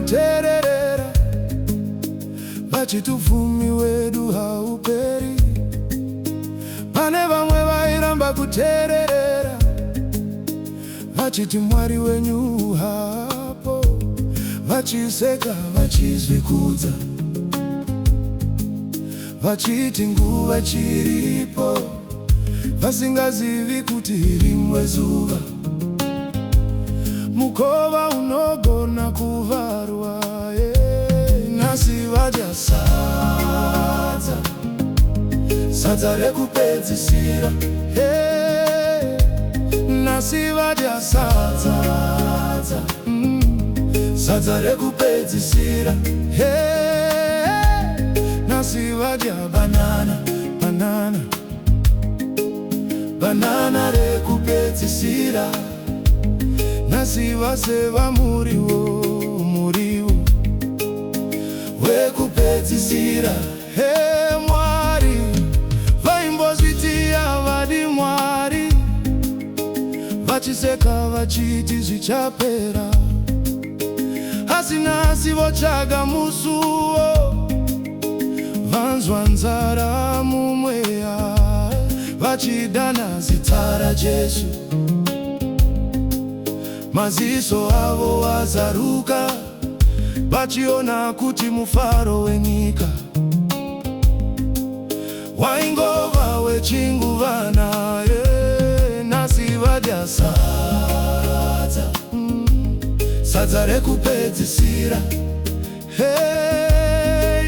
kutererera vachiti uvumi wedu hauperi. Pane vamwe vairamba kutererera vachiti Mwari wenyu hapo, vachiseka vachizvikudza, vachiti nguva chiripo, vasingazivi kuti rimwe zuva mukova unogona kuvharwa. Nhasi vadya sadza rekupedzisira. Nhasi vadya sadza rekupedzisira. Nhasi vadya banana rekupedzisira. Nhasi vaseva muriwo wekupedzisira. Mwari vaimbozvitiya vadi Mwari, vachiseka vachiti zvichapera. Asi nhasi votsvaga musuwo, vanzwa nzara mumweya, vachidana zita raJesu. Maziso avo azaruka, vachiona kuti mufaro wenyika waingova wechinguvana. Nhasi vadya sadza rekupedzisira.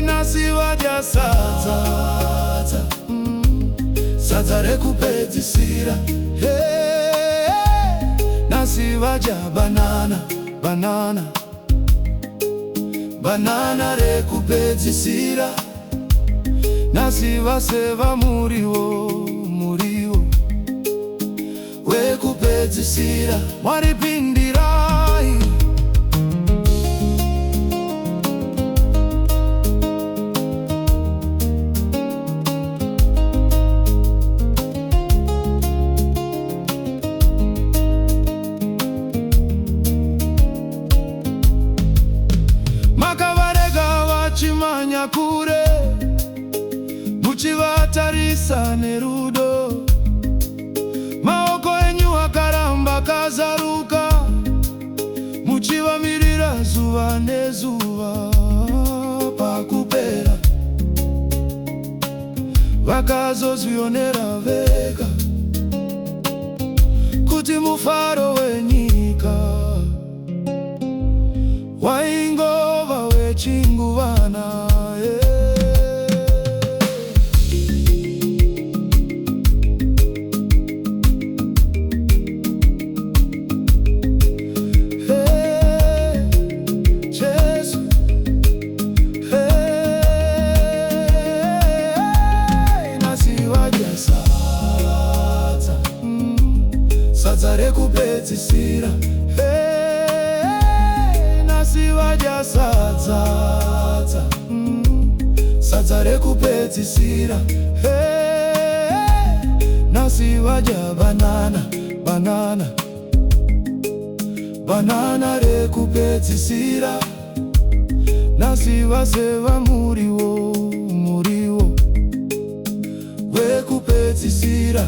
Nhasi vadya sadza rekupedzisira. Nhasi vadya banana rekupedzisira. Nhasi vaseva muriwo wekupedzisira. Mwari pindirai. Makavarega vachimanya kure, muchivatarisa nerudo. Maoko enyu akaramba kazaruka, muchivamirira zuva nezuva pakupera. Vakazozvionera vega kuti mufaro wenyika waingova wechinguvana. Sadza rekupedzisira. Nhasi vadya sadza rekupedzisira. Nhasi vadya banana rekupedzisira. Nhasi vaseva muriwo wekupedzisira.